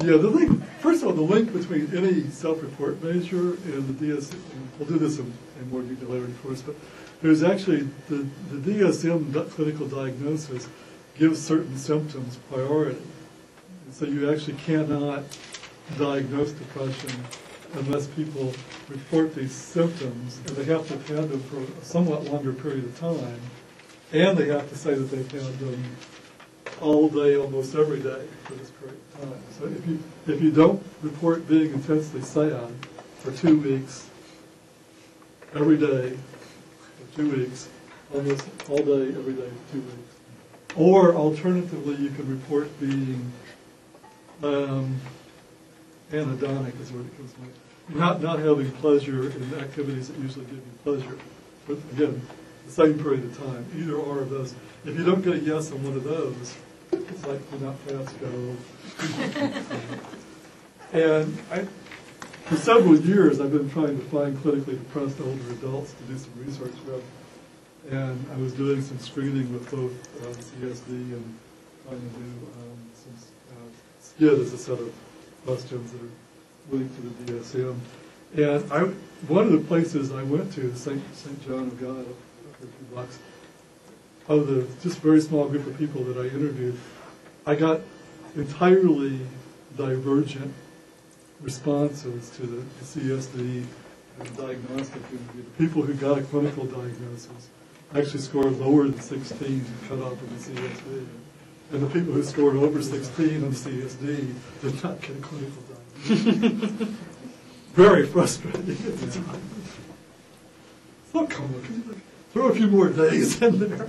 Yeah, the link, first of all, the link between any self-report measure and the DSM, we'll do this in more detail later, of course, but there's actually, the DSM clinical diagnosis gives certain symptoms priority. And so you actually cannot diagnose depression unless people report these symptoms, and they have to have had them for a somewhat longer period of time, and they have to say that they've had them all day, almost every day for this period of time. So if you don't report being intensely sad for 2 weeks, every day, for 2 weeks, almost all day, every day, for 2 weeks, or alternatively, you can report being anhedonic is what it comes to. Not having pleasure in activities that usually give you pleasure. But again, the same period of time, either or of those. If you don't get a yes on one of those, it's like you're not fast go. And for several years, I've been trying to find clinically depressed older adults to do some research with. And I was doing some screening with both CSD and trying to do some SKID as a set of questions that are linked to the DSM. And one of the places I went to, St. John of God, a few blocks, of the just very small group of people that I interviewed, I got entirely divergent responses to the CSD and diagnostic interview. The people who got a clinical diagnosis actually scored lower than 16 cut off in the CSD. And the people who scored over 16 on CSD did not get a clinical diagnosis. Very frustrating at the time. So come on, can you throw a few more days in there?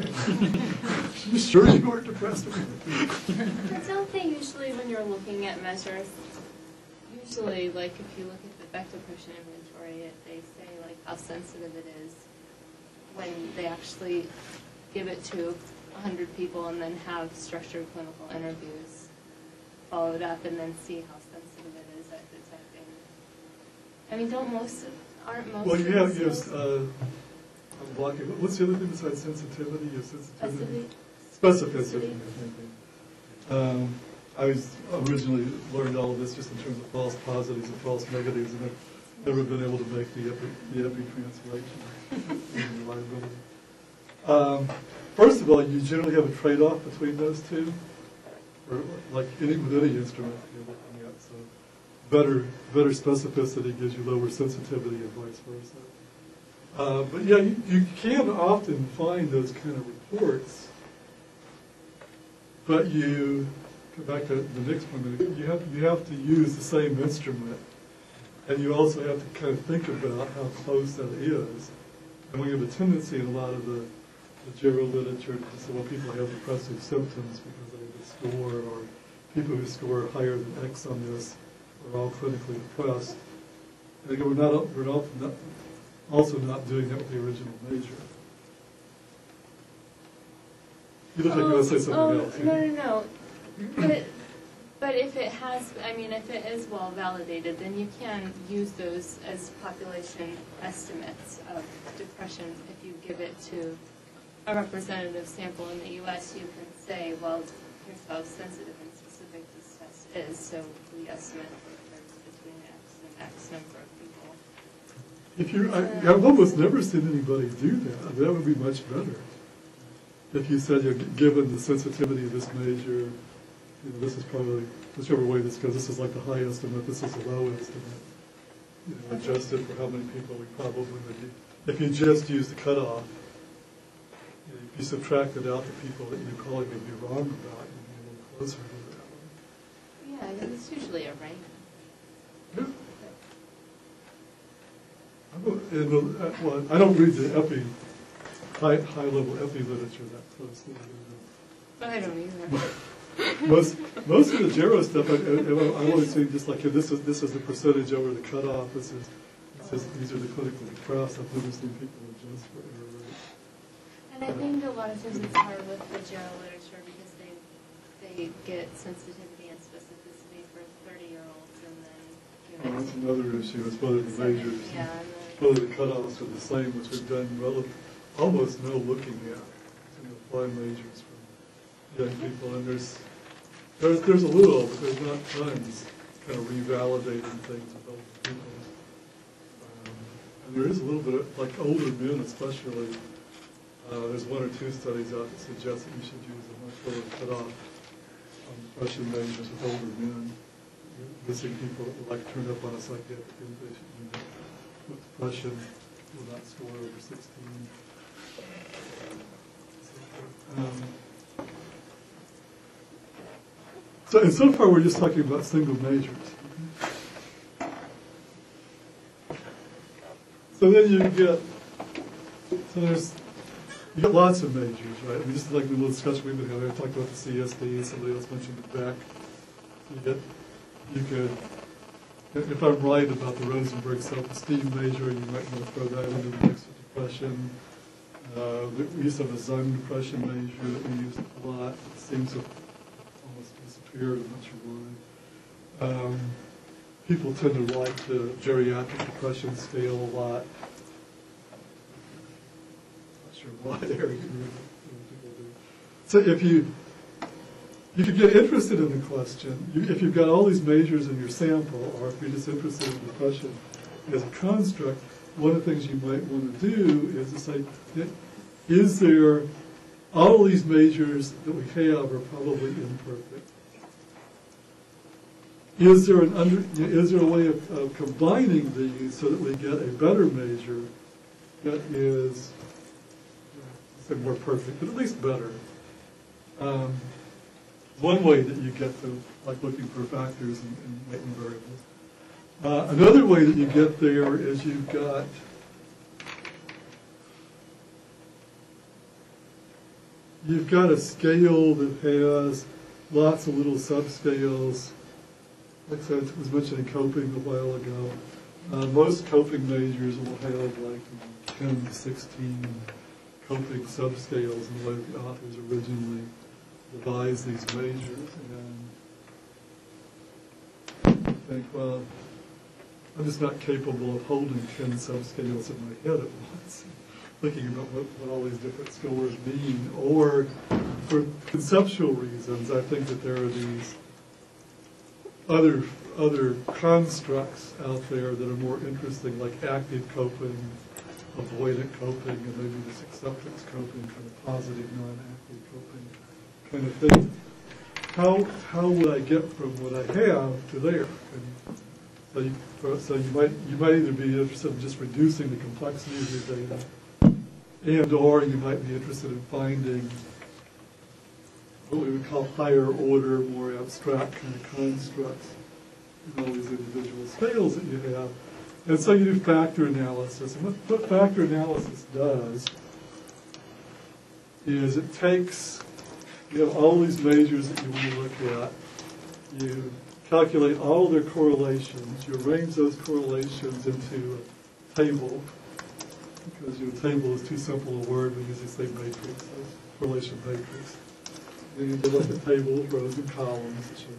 You sure you weren't depressed? But don't they usually, when you're looking at measures, usually, like if you look at the Beck Depression Inventory, they say like how sensitive it is when they actually give it to 100 people and then have structured clinical interviews followed up and then see how sensitive it is at detecting. I mean, aren't most well, you have I'm blocking. What's the other thing besides sensitivity? You have sensitivity? Specificity. I originally learned all of this just in terms of false positives and false negatives, and I've never been able to make the epi translation. First of all, you generally have a trade-off between those two, or like with any instrument you're looking at. So better specificity gives you lower sensitivity and vice versa. But yeah, you can often find those kind of reports, but you go back to the next point. You have to use the same instrument, and you also have to kind of think about how close that is. And we have a tendency in a lot of the general literature to say, well, people have depressive symptoms because they have a score, or people who score higher than X on this are all clinically depressed. And again, we're also not doing that with the original measure. You look like you want to say something else. No. But if it has, I mean, if it is well validated, then you can use those as population estimates of depression. If you give it to a representative sample in the U.S., you can say, well, here's how sensitive and specific this test is, so we estimate the difference between X and X number of people. I've almost never seen anybody do that. That would be much better. If you said, given the sensitivity of this measure, this is probably, whichever way this goes, this is like the high estimate, this is the low estimate. Adjusted for how many people we probably would be. If you just use the cutoff, if you subtracted out the people that you probably would be wrong about, you'd be a little closer to that one. Yeah, it's usually a rank. Yeah. I don't read the high-level epi literature that closely. I don't either. Most of the Gero stuff, I always say just like this is the percentage over the cutoff. These are the clinically depressed. I've never seen people adjust for error rate. And I think a lot of times it's hard with the Gero literature because they get sensitivity and specificity for 30-year-olds and then that's another issue. It's whether the measures, whether the cutoffs are the same, which we've done almost no looking at to apply measures for young people, and there's a little, but there's not tons. kind of revalidating things with older people. And there is a little bit of, like older men especially, there's one or two studies out that suggest that you should use a much lower cutoff on depression measures with older men. Missing people that would like turn up on a psychiatric inpatient unit with depression will not score over 16. So far we're just talking about single majors. So then you get lots of majors, right? I mean, just like the little discussion we've been having, I talked about the CSD, and somebody else mentioned it back. You could, if I'm right about the Rosenberg self-esteem major, you might want to throw that into the mix with depression. We used to have a Zun depression major that we used a lot. It seems to almost disappeared. I'm not sure why. People tend to like the geriatric depression scale a lot. Not sure why there. People do. So if you could get interested in the question, if you've got all these majors in your sample, or if you're just interested in depression as a construct, one of the things you might want to do is to say, is there, all of these majors that we have are probably imperfect. Is there a way of combining these so that we get a better measure that is, say more perfect, but at least better? One way that you get to, like looking for factors and making variables. Another way that you get there is you've got a scale that has lots of little subscales. Like I was mentioning coping a while ago. Most coping measures will have like 10 to 16 coping subscales in the way that the authors originally devised these measures. And I think, well, I'm just not capable of holding 10 subscales in my head at once, thinking about what all these different scores mean. Or for conceptual reasons, I think that there are these other constructs out there that are more interesting, like active coping, avoidant coping, and maybe this acceptance coping, kind of positive, non-active coping kind of thing. How would I get from what I have to there? And so you might either be interested in just reducing the complexity of your data, and or you might be interested in finding what we would call higher order, more abstract kind of constructs in all these individual scales that you have. And so you do factor analysis. And what factor analysis does is it takes, you have all these measures that you want to look at, you calculate all their correlations, you arrange those correlations into a table, because your table is too simple a word, we usually say matrix, correlation matrix. Then you look at tables, rows, and columns that show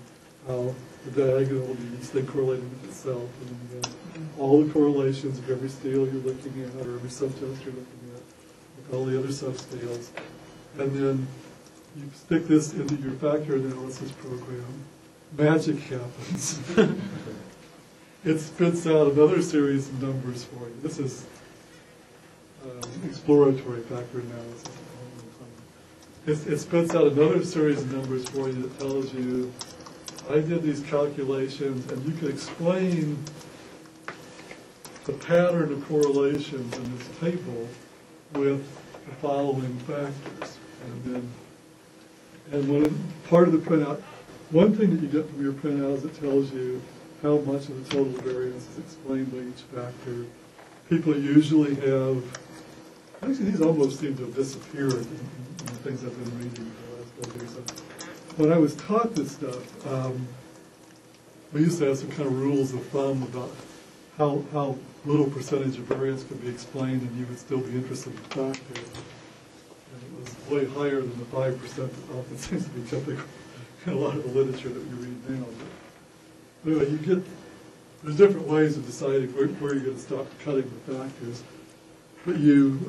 how the diagonal will be each thing correlating with itself. And then you have all the correlations of every scale you're looking at, or every subtest you're looking at, with all the other subscales. And then you stick this into your factor analysis program. Magic happens. It spits out another series of numbers for you. This is exploratory factor analysis. It spits out another series of numbers for you that tells you, I did these calculations, and you can explain the pattern of correlations in this table with the following factors. And when part of the printout, one thing that you get from your printout is it tells you how much of the total variance is explained by each factor. People usually have, actually these almost seem to have disappeared in the things I've been reading for the last couple of years. When I was taught this stuff, we used to have some kind of rules of thumb about how little percentage of variance could be explained and you would still be interested in the factor. And it was way higher than the 5% that often seems to be typical in a lot of the literature that we read now. But anyway, there's different ways of deciding where you're going to stop cutting the factors. But you